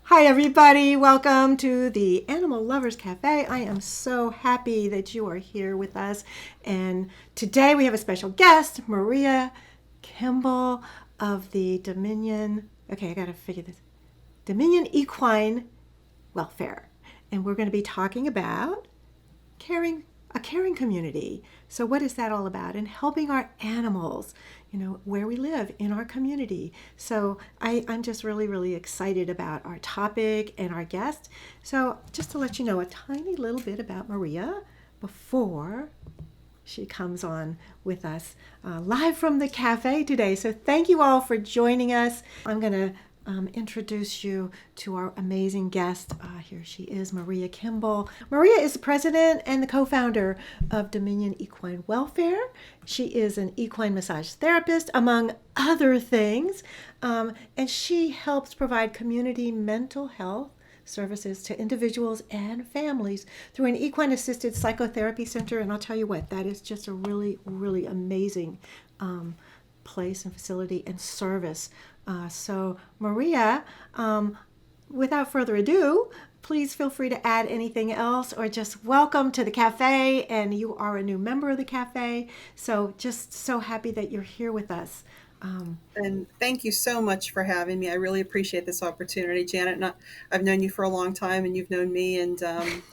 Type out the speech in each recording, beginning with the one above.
Hi, everybody. Welcome to the Animal Lovers Cafe. I am so happy that you are here with us. And today we have a special guest, Maria Kimble of the Dominion. Okay, I got to figure this. Dominion Equine Welfare. And we're going to be talking about caring a caring community. So what is that all about? And helping our animals, where we live in our community. So I'm just really excited about our topic and our guest. So just to let you know a tiny little bit about Maria before she comes on with us live from the cafe today. So thank you all for joining us. I'm going to introduce you to our amazing guest. Here she is, Maria Kimble. Maria is the president and the co-founder of Dominion Equine Welfare. She is an equine massage therapist, among other things, and she helps provide community mental health services to individuals and families through an equine assisted psychotherapy center. And I'll tell you what, that is just a really amazing place and facility and service. So, Maria, without further ado, please feel free to add anything else or just welcome to the cafe. And you are a new member of the cafe. So, just so happy that you're here with us. And thank you so much for having me. I really appreciate this opportunity, Janet. I've known you for a long time, and you've known me, and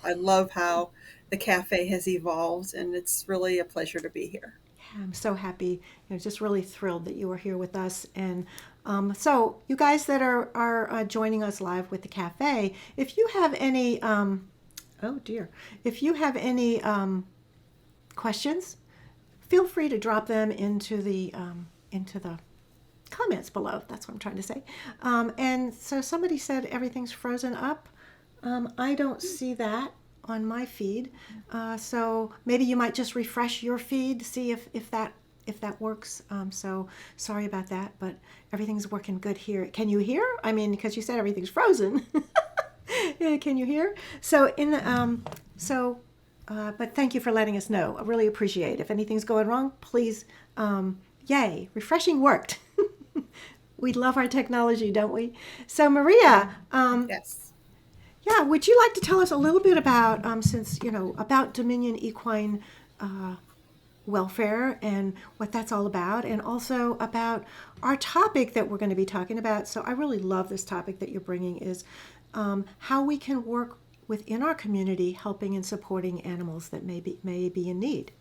I love how the cafe has evolved, and it's really a pleasure to be here. I'm so happy, just really thrilled that you are here with us. And so, you guys that are joining us live with the cafe, if you have any, oh dear, if you have any questions, feel free to drop them into the comments below. That's what I'm trying to say. And so somebody said everything's frozen up. I don't see that on my feed. So maybe you might just refresh your feed to see if that works. So sorry about that, but everything's working good here. Can you hear? I mean, because you said everything's frozen. Yeah, can you hear? So in the but thank you for letting us know. I really appreciate it. If anything's going wrong, please. Yay, refreshing worked. We love our technology, don't we? So Maria, Yes. yeah, would you like to tell us a little bit about, since about Dominion Equine Welfare and what that's all about, and also about our topic that we're going to be talking about? So I really love this topic that you're bringing is how we can work within our community, helping and supporting animals that may be in need.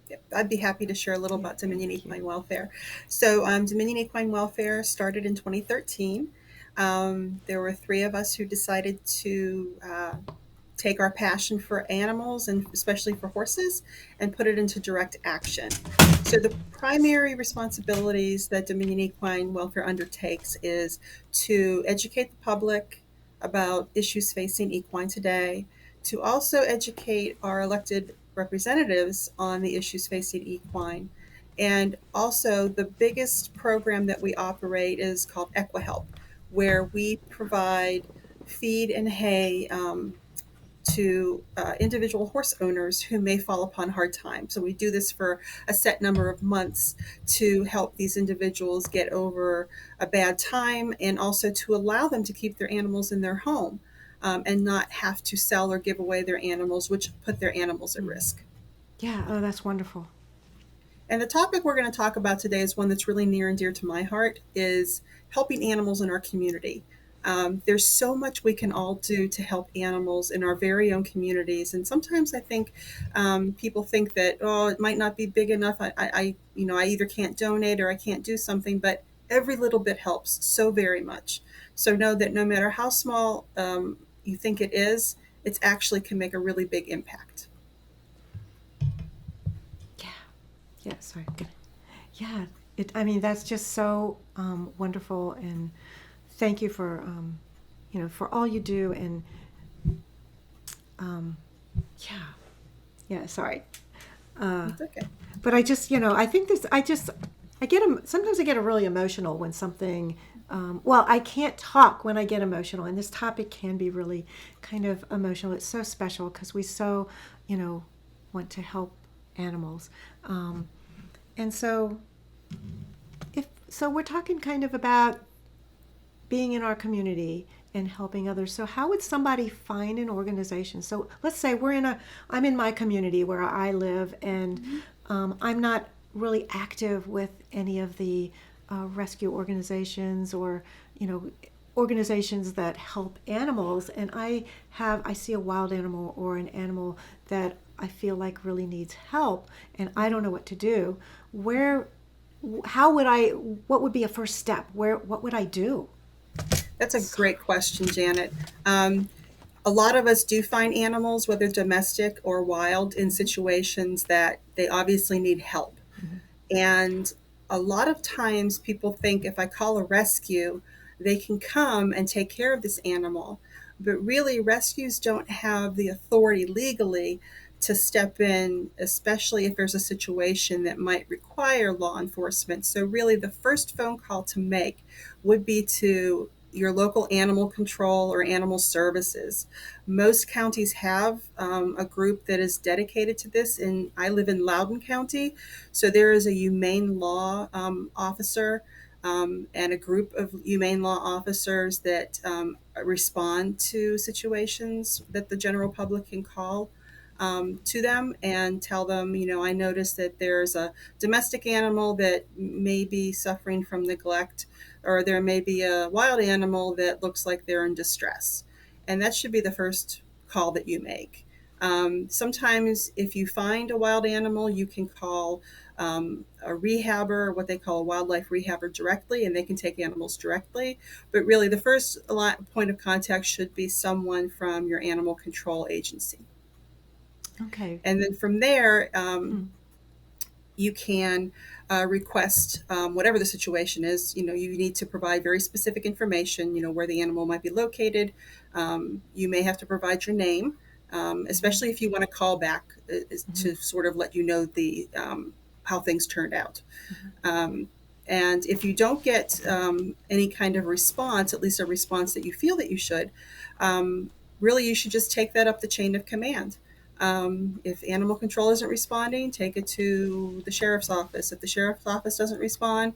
Yep. I'd be happy to share a little Yeah, about Dominion thank you. Equine Welfare. So, Dominion Equine Welfare started in 2013. There were three of us who decided to take our passion for animals and especially for horses and put it into direct action. So the primary responsibilities that Dominion Equine Welfare undertakes is to educate the public about issues facing equine today, to also educate our elected representatives on the issues facing equine. And also, the biggest program that we operate is called EquiHelp, where we provide feed and hay to individual horse owners who may fall upon hard times. So we do this for a set number of months to help these individuals get over a bad time and also to allow them to keep their animals in their home and not have to sell or give away their animals, which put their animals at risk. Yeah, oh, that's wonderful. And the topic we're going to talk about today is one that's really near and dear to my heart is helping animals in our community. There's so much we can all do to help animals in our very own communities, and sometimes I think people think that it might not be big enough. I either can't donate or I can't do something, but every little bit helps so very much. So know that no matter how small you think it is, it actually can make a really big impact. Yeah, yeah. Sorry. Good. Yeah. I mean, that's just so wonderful, and thank you for all you do. And yeah, yeah. Sorry. Uh, It's okay. but I just, I think this. Sometimes I get really emotional when something. Well, I can't talk when I get emotional, and this topic can be really kind of emotional. It's so special because we so, you know, want to help animals, and so we're talking kind of about being in our community and helping others. So how would somebody find an organization? So let's say I'm in my community where I live, and I'm not really active with any of the rescue organizations or, you know, organizations that help animals, and I see a wild animal or an animal that I feel like really needs help, and I don't know what to do. Where, how would I? What would be a first step? What would I do? That's a great question, Janet. Um, a lot of us do find animals, whether domestic or wild, in situations that they obviously need help. And a lot of times people think if I call a rescue, they can come and take care of this animal. But really, rescues don't have the authority legally to step in, especially if there's a situation that might require law enforcement. So, really, the first phone call to make would be to your local animal control or animal services. Most counties have a group that is dedicated to this, and I live in Loudoun County, so there is a humane law officer and a group of humane law officers that respond to situations that the general public can call to them and tell them, I noticed that there's a domestic animal that may be suffering from neglect, or there may be a wild animal that looks like they're in distress. And that should be the first call that you make. Sometimes, if you find a wild animal, you can call a rehabber, what they call a wildlife rehabber, directly, and they can take animals directly. But really, the first point of contact should be someone from your animal control agency. Okay. And then from there, Mm. you can request whatever the situation is. You need to provide very specific information, where the animal might be located. You may have to provide your name, Mm-hmm. especially if you want to call back Mm-hmm. to sort of let you know the how things turned out. Mm-hmm. Um, and if you don't get any kind of response, at least a response that you feel that you should, really you should just take that up the chain of command. If animal control isn't responding, take it to the sheriff's office. If the sheriff's office doesn't respond,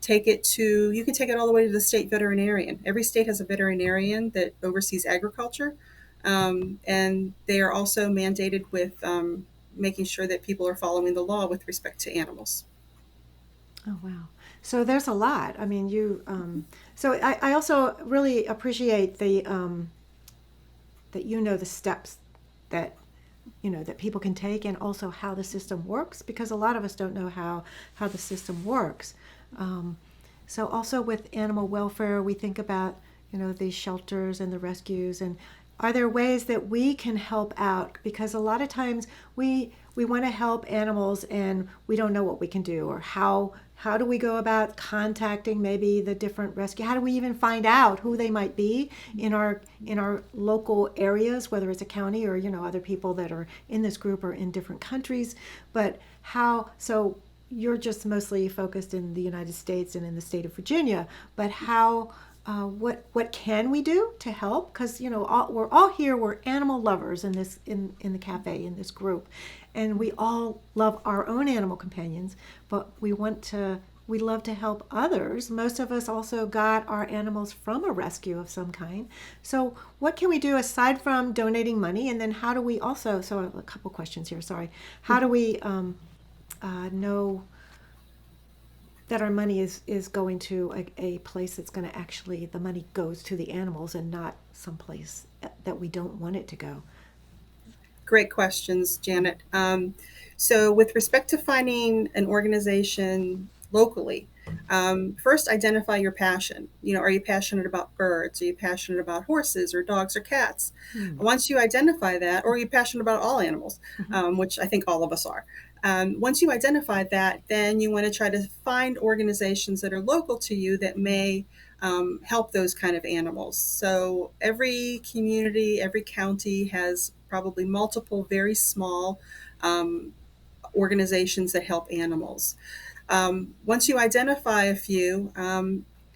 you can take it all the way to the state veterinarian. Every state has a veterinarian that oversees agriculture. And they are also mandated with making sure that people are following the law with respect to animals. Oh wow. So there's a lot. I mean, so I also really appreciate that you know the steps that that people can take, and also how the system works, because a lot of us don't know how the system works. Um, so also with animal welfare, we think about these shelters and the rescues, and are there ways that we can help out? Because a lot of times we want to help animals and we don't know what we can do, or how do we go about contacting maybe the different rescue? How do we even find out who they might be in our local areas, whether it's a county or other people that are in this group or in different countries? But how? So you're just mostly focused in the United States and in the state of Virginia, but how? What can we do to help? Because we're all here. We're animal lovers in this in the cafe, in this group, and we all love our own animal companions. But we love to help others. Most of us also got our animals from a rescue of some kind. So what can we do aside from donating money? And then how do we also? So a couple questions here. Sorry. How do we know that our money is going to a place that's going to actually, the money goes to the animals and not someplace that we don't want it to go? Great questions, Janet. So, with respect to finding an organization locally, first identify your passion. Are you passionate about birds? Are you passionate about horses or dogs or cats? Hmm. Once you identify that, or are you passionate about all animals, Mm-hmm. which I think all of us are. Once you identify that, then you want to try to find organizations that are local to you that may help those kind of animals. So every community, every county has probably multiple very small um, organizations that help animals. Once you identify a few,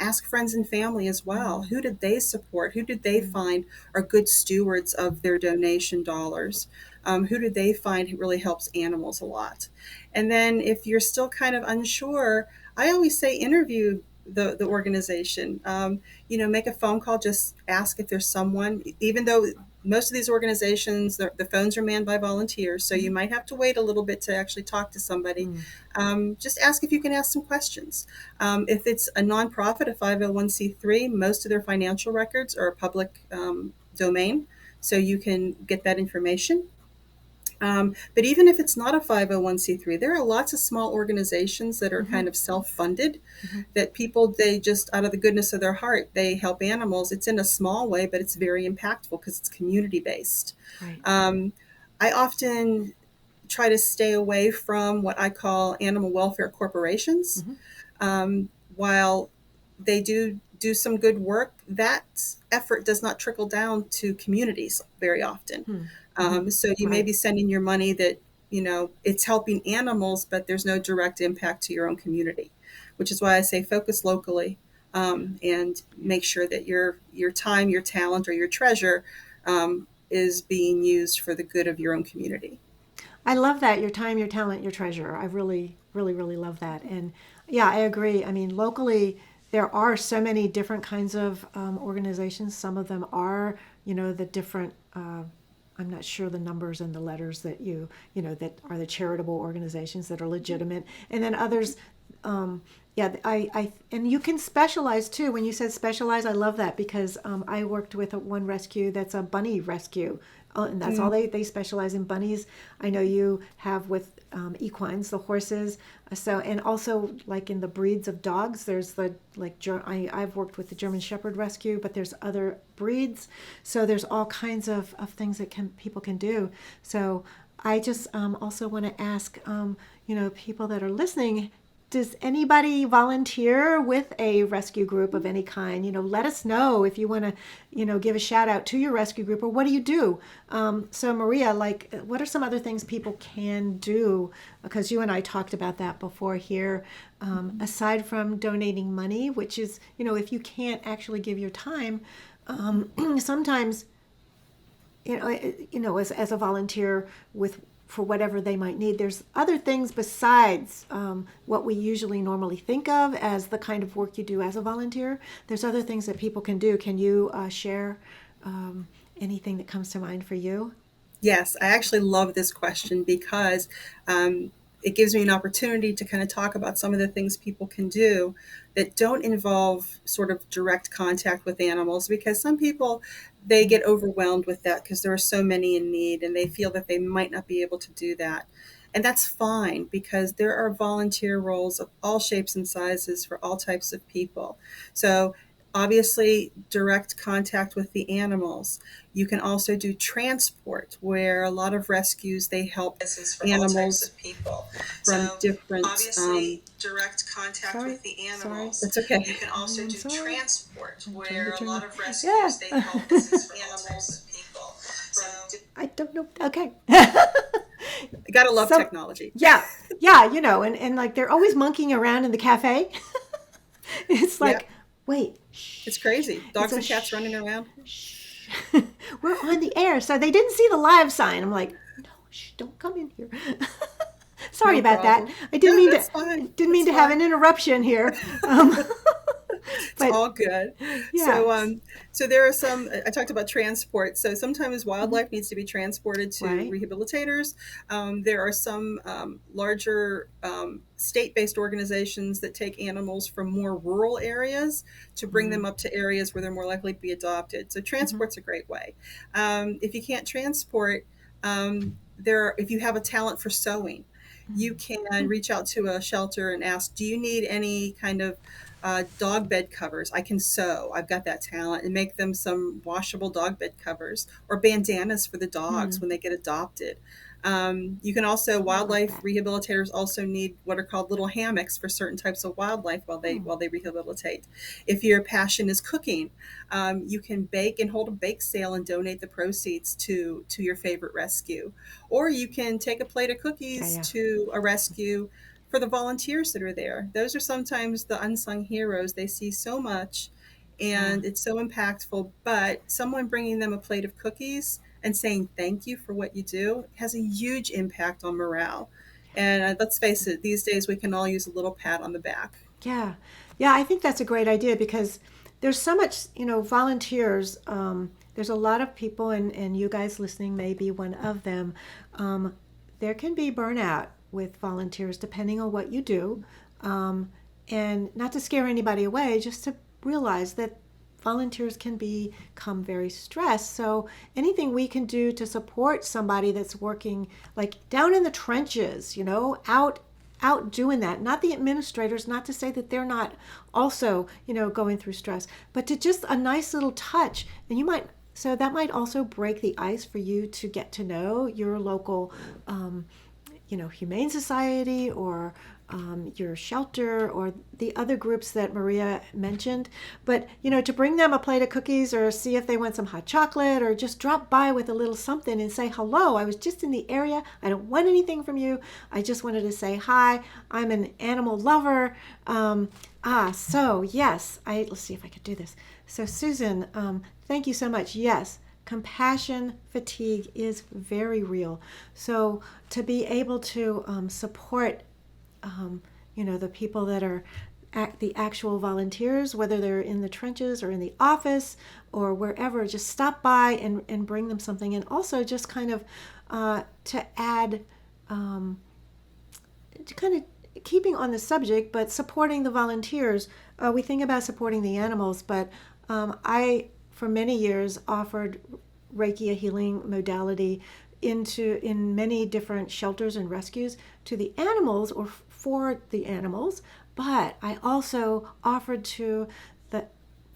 ask friends and family as well. Who did they support? Who did they find are good stewards of their donation dollars? Who did they find really helps animals a lot? And then if you're still kind of unsure, I always say interview the organization. Make a phone call. Just ask if there's someone. Even though most of these organizations, the phones are manned by volunteers, so you Mhm. might have to wait a little bit to actually talk to somebody. Mm. Just ask if you can ask some questions. If it's a nonprofit, a 501c3, most of their financial records are public domain, so you can get that information. But even if it's not a 501c3, there are lots of small organizations that are Mhm. kind of self-funded, Mhm. that people, they just, out of the goodness of their heart, they help animals. It's in a small way, but it's very impactful because it's community based. Right. Um, I often try to stay away from what I call animal welfare corporations. Mhm. While they do some good work, that effort does not trickle down to communities very often. Hmm. Mhm. So you may Right. be sending your money that, it's helping animals, but there's no direct impact to your own community, which is why I say focus locally, and make sure that your time, your talent, or your treasure is being used for the good of your own community. I love that. Your time, your talent, your treasure. I really, really, really love that. And yeah, I agree. I mean, locally, there are so many different kinds of organizations. Some of them are, the different, I'm not sure the numbers and the letters that that are the charitable organizations that are legitimate. And then others, yeah, and you can specialize too. When you said specialize, I love that because I worked with one rescue that's a bunny rescue, and that's all Mm. they specialize in bunnies. I know you have with equines, the horses. So and also like in the breeds of dogs, there's the I've worked with the German Shepherd rescue, but there's other breeds. So there's all kinds of things that people can do. So I just also want to ask, people that are listening, does anybody volunteer with a rescue group of any kind? Let us know if you want to, give a shout out to your rescue group, or what do you do? So Maria, like, what are some other things people can do? Because you and I talked about that before here. Aside from donating money, which is, if you can't actually give your time, sometimes as a volunteer with for whatever they might need. There's other things besides what we usually normally think of as the kind of work you do as a volunteer. There's other things that people can do. Can you share anything that comes to mind for you? Yes, I actually love this question because um, it gives me an opportunity to kind of talk about some of the things people can do that don't involve sort of direct contact with animals, because some people, they get overwhelmed with that because there are so many in need and they feel that they might not be able to do that. And that's fine, because there are volunteer roles of all shapes and sizes for all types of people. So obviously, direct contact with the animals. You can also do transport, where a lot of rescues, they help This is for all types animals of people. from So different. obviously, direct contact Sorry, with the sorry. animals. That's okay. You can also I'm do sorry. transport, I'm trying to where a turn lot the. of Yeah. rescues, they help. This is for all types of people. So I don't know. Okay. You gotta love So, technology. yeah, yeah, and like they're always monkeying around in the cafe. It's Yep, like, wait, it's shh. crazy. It's Dogs a and cats running shh, around. shh. We're on the air. So they didn't see the live sign. I'm like, no, shh, don't come in here. Sorry No about that. problem. I No, didn't mean to. that's fine. Didn't mean That's to have fine. an interruption here. Um, It's but all good. yeah. So, so there are some. I talked about transport. So sometimes Mhm. wildlife needs to be transported to Right. rehabilitators. There are some larger state-based organizations that take animals from more rural areas to bring Mm. them up to areas where they're more likely to be adopted. So Mhm. transport's a great way. If you can't transport, if you have a talent for sewing, you can reach out to a shelter and ask, do you need any kind of dog bed covers? I can sew. I've got that talent, and make them some washable dog bed covers or bandanas for the dogs Mm. when they get adopted. You can also, Oh, I like wildlife that. rehabilitators also need what are called little hammocks for certain types of wildlife while they Oh. while they rehabilitate. If your passion is cooking, you can bake and hold a bake sale and donate the proceeds to your favorite rescue, or you can take a plate of Yeah, cookies yeah. to a rescue for the volunteers that are there. Those are sometimes the unsung heroes. They see so much Yeah. and it's so impactful, but someone bringing them a plate of cookies and saying thank you for what you do has a huge impact on morale. And let's face it, these days we can all use a little pat on the back. Yeah. Yeah, I think that's a great idea because there's so much, volunteers. There's a lot of people, and you guys listening may be one of them. Um, there can be burnout with volunteers depending on what you do. Um, and not to scare anybody away, just to realize that volunteers can become very stressed. So anything we can do to support somebody that's working like down in the trenches, out doing that, not the administrators, not to say that they're not also going through stress, but to just a nice little touch. And so that might also break the ice for you to get to know your local humane society, or your shelter, or the other groups that Maria mentioned. But to bring them a plate of cookies, or see if they want some hot chocolate, or just drop by with a little something and say hello. I was just in the area. I don't want anything from you. I just wanted to say hi. I'm an animal lover. So yes, let's see if I could do this. So Susan, thank you so much. Yes, compassion fatigue is very real. So to be able to support, the people that are the actual volunteers, whether they're in the trenches or in the office or wherever, just stop by and bring them something. And also just kind of to add, to kind of keeping on the subject, but supporting the volunteers. We think about supporting the animals, but I, for many years, offered Reiki, a healing modality, in many different shelters and rescues to the animals, or for the animals. But I also offered to the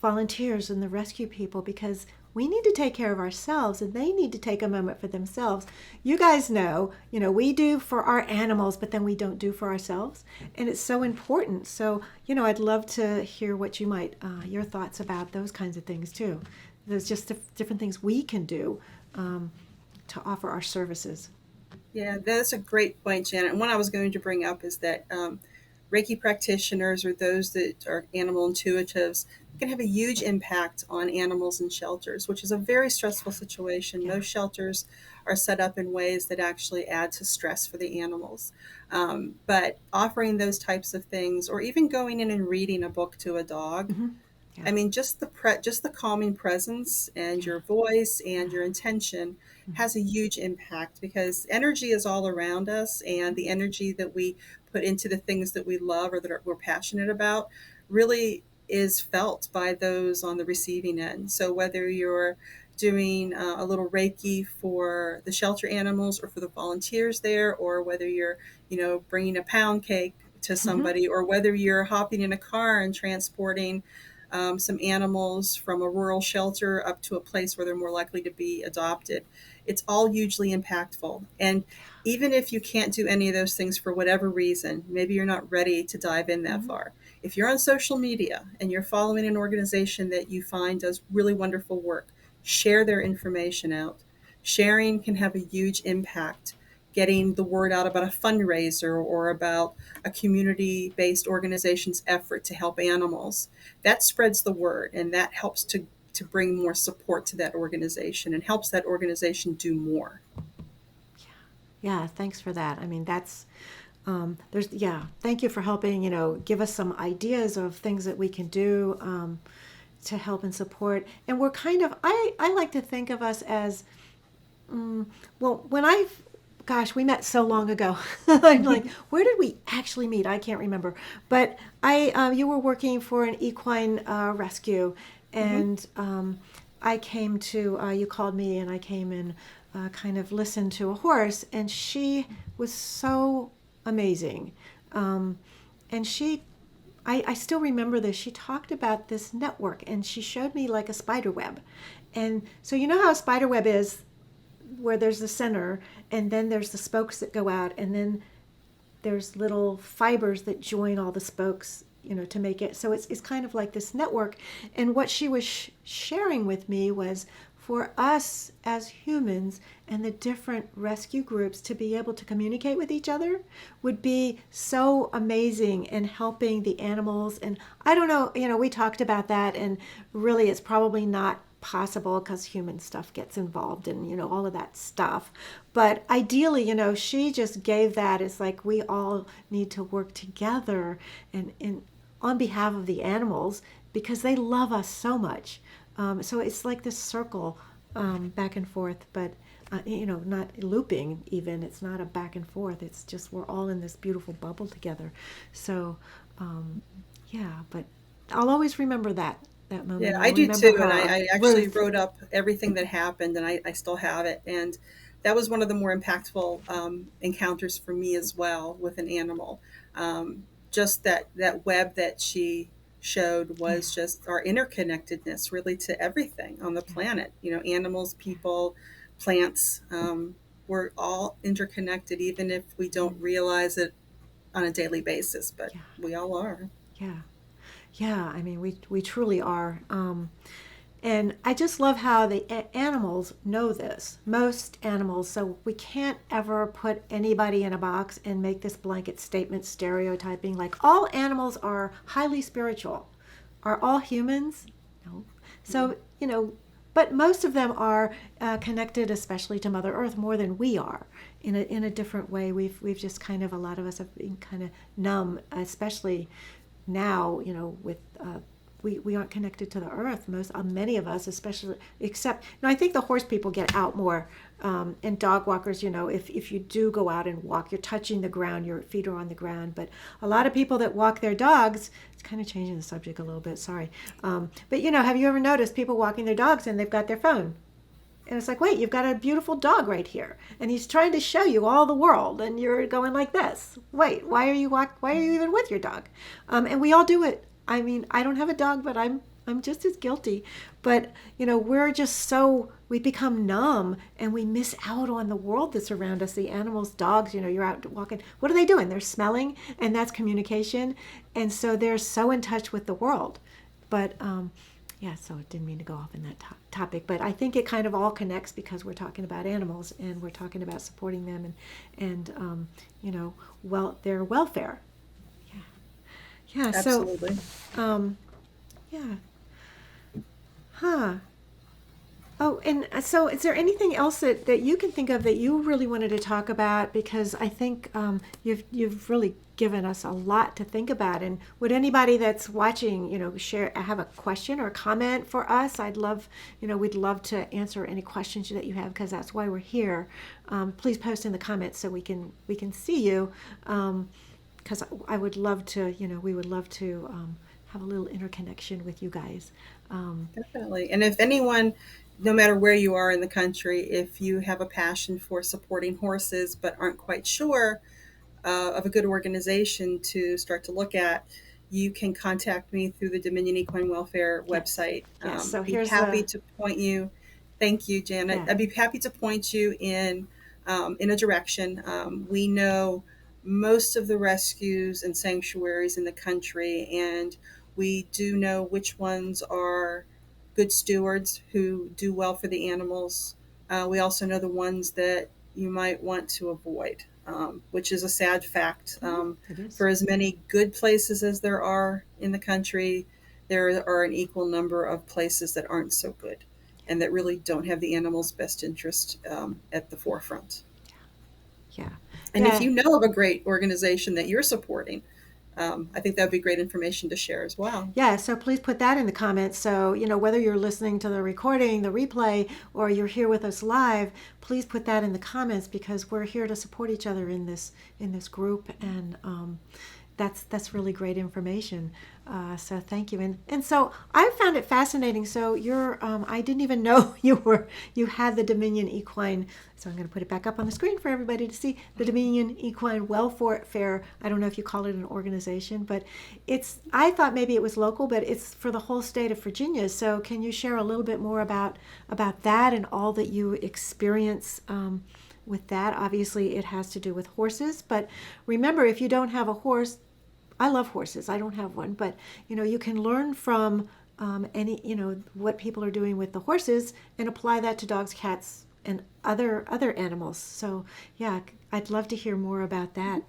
volunteers and the rescue people, because we need to take care of ourselves and they need to take a moment for themselves. You guys know, we do for our animals, but then we don't do for ourselves. And it's so important. So, I'd love to hear what your thoughts about those kinds of things too. There's just different things we can do to offer our services. Yeah, that's a great point, Janet. And what I was going to bring up is that Reiki practitioners, or those that are animal intuitives, can have a huge impact on animals in shelters, which is a very stressful situation. Yeah. Most shelters are set up in ways that actually add to stress for the animals. But offering those types of things, or even going in and reading a book to a dog, Mm-hmm. Yeah. I mean, just the calming presence and Yeah. your voice and your intention Mm-hmm. has a huge impact, because energy is all around us, and the energy that we put into the things that we love, or that we're passionate about, really is felt by those on the receiving end. So whether you're doing a little Reiki for the shelter animals or for the volunteers there, or whether you're, bringing a pound cake to Mm-hmm. somebody, or whether you're hopping in a car and transporting some animals from a rural shelter up to a place where they're more likely to be adopted. It's all hugely impactful. And even if you can't do any of those things for whatever reason, maybe you're not ready to dive in that Mm-hmm. far. If you're on social media and you're following an organization that you find does really wonderful work, share their information out. Sharing can have a huge impact. Getting the word out about a fundraiser, or about a community based organization's effort to help animals, that spreads the word, and that helps to bring more support to that organization and helps that organization do more. Yeah, thanks for that. I mean, thank you for helping, give us some ideas of things that we can do to help and support. And we're I like to think of us as, well, gosh, we met so long ago. I'm like, where did we actually meet? I can't remember. But you were working for an equine rescue, Mm-hmm. and I came to, you called me, and I came and kind of listened to a horse, and she was so amazing. And I still remember this. She talked about this network, and she showed me like a spider web. And so, you know how a spider web is, where there's the center, and then there's the spokes that go out, and then there's little fibers that join all the spokes, to make it. So it's kind of like this network. And what she was sharing with me was, for us as humans and the different rescue groups to be able to communicate with each other would be so amazing in helping the animals. And I don't know, we talked about that, and really it's probably not possible because human stuff gets involved and all of that stuff. But ideally, she just gave that. It's like we all need to work together and on behalf of the animals because they love us so much. So it's like this circle back and forth, but not looping even. It's not a back and forth. It's just we're all in this beautiful bubble together. So, yeah, but I'll always remember that moment. Yeah, And I I'll do remember too. And her, I actually Ruth. wrote up everything that happened, and I still have it. And that was one of the more impactful encounters for me as well with an animal. Just that web that she showed Yeah, was just our interconnectedness, really, to everything on the yeah, planet. Animals, yeah, people, plants. We're all interconnected, even if we don't realize it on a daily basis. But yeah, we all are. yeah, yeah. I mean, we truly are. And I just love how the animals know this. Most animals, so we can't ever put anybody in a box and make this blanket statement stereotyping like all animals are highly spiritual. Are all humans? No. So, but most of them are connected, especially to Mother Earth, more than we are in a different way. We've just kind of, a lot of us have been kind of numb, especially now, with we aren't connected to the earth. Many of us, especially, except, I think the horse people get out more, and dog walkers. If you do go out and walk, you're touching the ground, your feet are on the ground. But a lot of people that walk their dogs, it's kind of changing the subject a little bit. Sorry, but have you ever noticed people walking their dogs and they've got their phone? And it's like, wait, you've got a beautiful dog right here, and he's trying to show you all the world, and you're going like this. Wait, why are you even with your dog? And we all do it. I mean, I don't have a dog, but I'm just as guilty. But we're just we become numb, and we miss out on the world that's around us. The animals, dogs. You're out walking. What are they doing? They're smelling, and that's communication. And so they're so in touch with the world. But yeah, so I didn't mean to go off in that topic, but I think it kind of all connects because we're talking about animals and we're talking about supporting them and their welfare. Yeah, yeah. So, Absolutely. um, yeah, huh. Oh, and so is there anything else that you can think of that you really wanted to talk about? Because I think you've really given us a lot to think about. And would anybody that's watching, share, have a question or a comment for us? I'd love, we'd love to answer any questions that you have because that's why we're here. Please post in the comments so we can see you. Because I would love to, we would love to have a little interconnection with you guys. Definitely. And if anyone, no matter where you are in the country, if you have a passion for supporting horses but aren't quite sure of a good organization to start to look at, you can contact me through the Dominion Equine Welfare Yes, website. yes. So Be here's happy the to point you. Thank you, Janet. yeah. I'd be happy to point you in a direction. We know most of the rescues and sanctuaries in the country, and we do know which ones are good stewards who do well for the animals. We also know the ones that you might want to avoid, which is a sad fact. It is. For as many good places as there are in the country, there are an equal number of places that aren't so good and that really don't have the animal's best interest at the forefront. Yeah, And if yeah, you know of a great organization that you're supporting, I think that would be great information to share as well. yeah. So please put that in the comments. So whether you're listening to the recording, the replay, or you're here with us live, please put that in the comments because we're here to support each other in this group, and that's really great information. So thank you, and so I found it fascinating. So I didn't even know you had the Dominion Equine. So I'm going to put it back up on the screen for everybody to see the Dominion Equine Welfare. I don't know if you call it an organization, but I thought maybe it was local, but it's for the whole state of Virginia. So can you share a little bit more about that and all that you experience? With that, obviously, it has to do with horses. But remember, if you don't have a horse, I love horses. I don't have one, but you can learn from any what people are doing with the horses and apply that to dogs, cats, and other animals. So yeah, I'd love to hear more about that.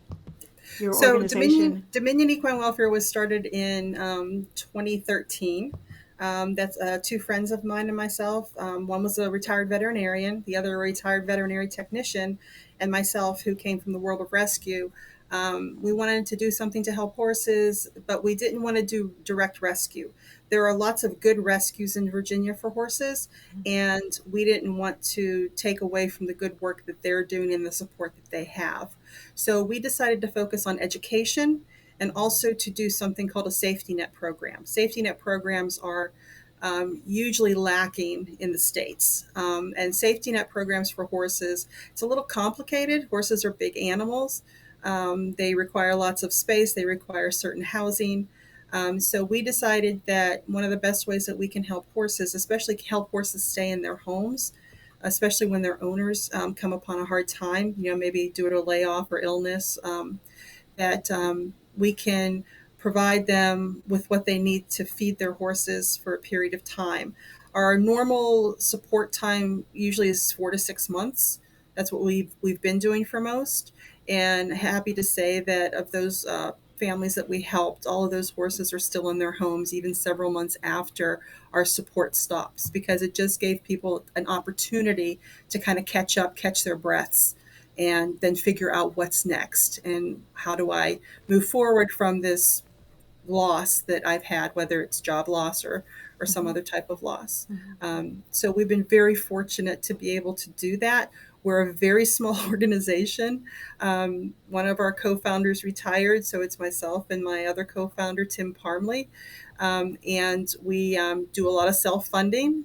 Your So Dominion organization. Dominion Equine Welfare was started in 2013. That's two friends of mine and myself. One was a retired veterinarian, the other a retired veterinary technician, and myself, who came from the world of rescue. We wanted to do something to help horses, but we didn't want to do direct rescue. There are lots of good rescues in Virginia for horses, and we didn't want to take away from the good work that they're doing and the support that they have. So we decided to focus on education and also to do something called a safety net program. Safety net programs are usually lacking in the states. And safety net programs for horses, it's a little complicated. Horses are big animals. They require lots of space. They require certain housing. So we decided that one of the best ways that we can help horses, especially help horses stay in their homes, especially when their owners come upon a hard time, maybe due to layoff or illness, that we can provide them with what they need to feed their horses for a period of time. Our normal support time usually is 4 to 6 months. That's what we've been doing for most. And happy to say that of those families that we helped, all of those horses are still in their homes, even several months after our support stops, because it just gave people an opportunity to kind of catch up, catch their breaths, and then figure out what's next and how do I move forward from this loss that I've had, whether it's job loss or some other type of loss. So we've been very fortunate to be able to do that. We're a very small organization. One of our co-founders retired, so it's myself and my other co-founder, Tim Parmley. And we do a lot of self-funding.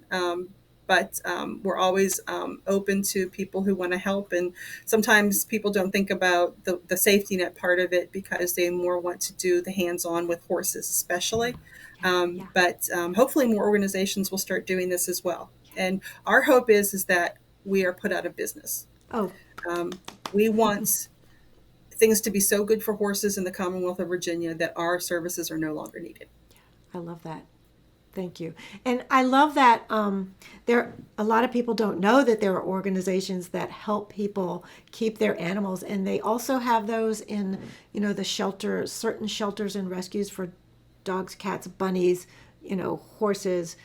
But we're always open to people who want to help. And sometimes people don't think about the safety net part of it because they more want to do the hands-on with horses, especially. Yeah. But hopefully more organizations will start doing this as well. And our hope is that we are put out of business. Oh, We want things to be so good for horses in the Commonwealth of Virginia that our services are no longer needed. I love that. Thank you. And I love that there a lot of people don't know that there are organizations that help people keep their animals, and they also have those in, the shelter, certain shelters and rescues for dogs, cats, bunnies, horses,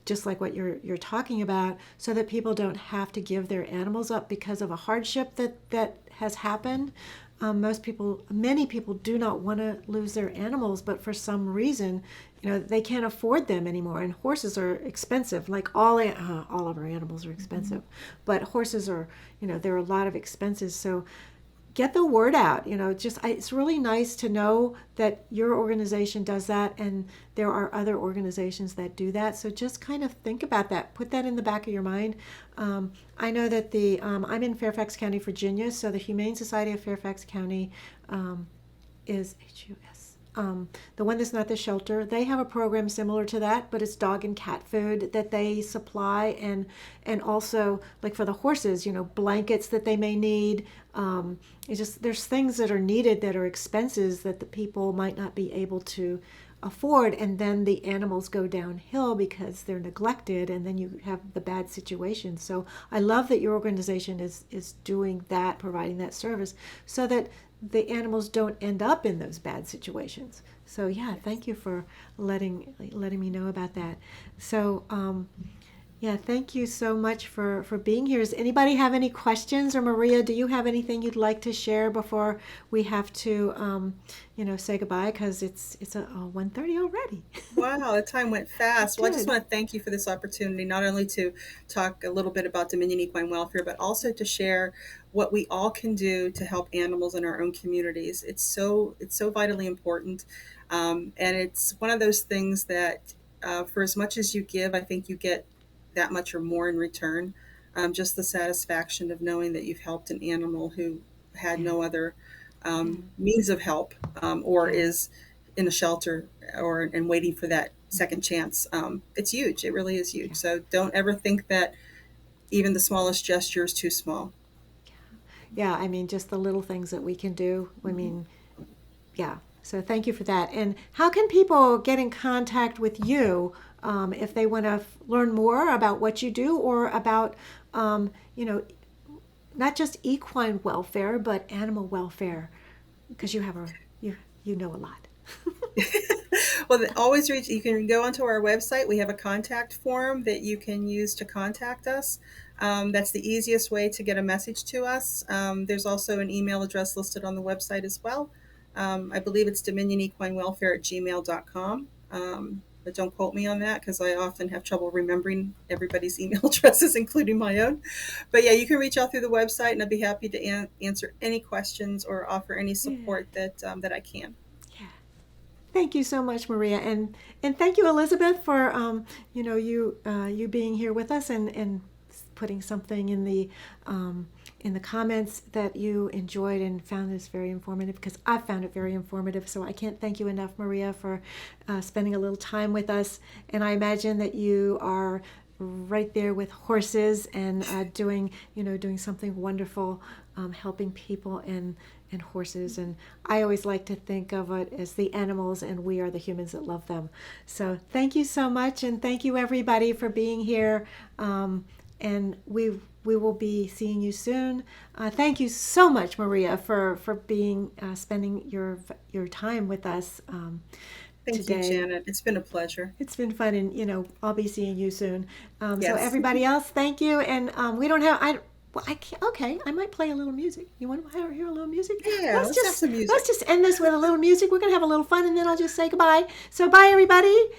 just like what you're talking about, so that people don't have to give their animals up because of a hardship that has happened. Many people do not want to lose their animals, but for some reason, they can't afford them anymore. And horses are expensive, like all of our animals are expensive, but horses are, there are a lot of expenses. So get the word out. It's really nice to know that your organization does that, and there are other organizations that do that. So just kind of think about that. Put that in the back of your mind. I know that I'm in Fairfax County, Virginia, so the Humane Society of Fairfax County is HUS. The one that's not the shelter, they have a program similar to that, but it's dog and cat food that they supply, and also like for the horses, blankets that they may need. There's things that are needed that are expenses that the people might not be able to afford, and then the animals go downhill because they're neglected, and then you have the bad situation. So I love that your organization is doing that, providing that service, so that the animals don't end up in those bad situations. So yeah, thank you for letting me know about that. So yeah, thank you so much for being here. Does anybody have any questions? Or Maria, do you have anything you'd like to share before we have to say goodbye, because it's 1:30 already. Wow, the time went fast. Well, I just Good. want to thank you for this opportunity, not only to talk a little bit about Dominion Equine Welfare, but also to share what we all can do to help animals in our own communities. It's so vitally important, and it's one of those things that, for as much as you give, I think you get that much or more in return. Just the satisfaction of knowing that you've helped an animal who had Yeah. no other means of help, or Yeah. is in a shelter or and waiting for that second chance. It's huge. It really is huge. Yeah. So don't ever think that even the smallest gesture is too small. Yeah, I mean, just the little things that we can do. I mean, yeah. So thank you for that. And how can people get in contact with you if they want to learn more about what you do, or about, you know, not just equine welfare, but animal welfare? Because you know a lot. Well, always reach. You can go onto our website. We have a contact form that you can use to contact us. That's the easiest way to get a message to us. There's also an email address listed on the website as well. I believe it's dominionequinewelfare@gmail.com. But don't quote me on that because I often have trouble remembering everybody's email addresses, including my own. But yeah, you can reach out through the website, and I'd be happy to answer any questions or offer any support that I can. Yeah. Thank you so much, Maria, and thank you, Elizabeth, for you being here with us and putting something in the comments that you enjoyed and found this very informative, because I found it very informative. So I can't thank you enough, Maria, for spending a little time with us. And I imagine that you are right there with horses and doing something wonderful, helping people and horses. And I always like to think of it as the animals and we are the humans that love them. So thank you so much, and thank you everybody for being here. And we will be seeing you soon. Thank you so much, Maria, for being spending your time with us Thank today. you, Janet. It's been a pleasure. It's been fun, and I'll be seeing you soon. So Yes. everybody else, thank you. And we don't have I can't, okay, I might play a little music. You want to hear a little music? Yeah, let's have some music. Let's just end this with a little music. We're gonna have a little fun, and then I'll just say goodbye. So bye, everybody.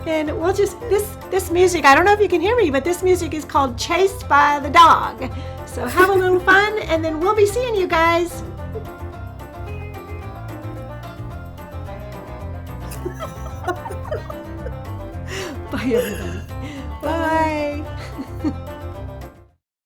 And we'll just this music. I don't know if you can hear me, but this music is called "Chased by the Dog." So have a little fun, and then we'll be seeing you guys. Bye, everybody. Bye.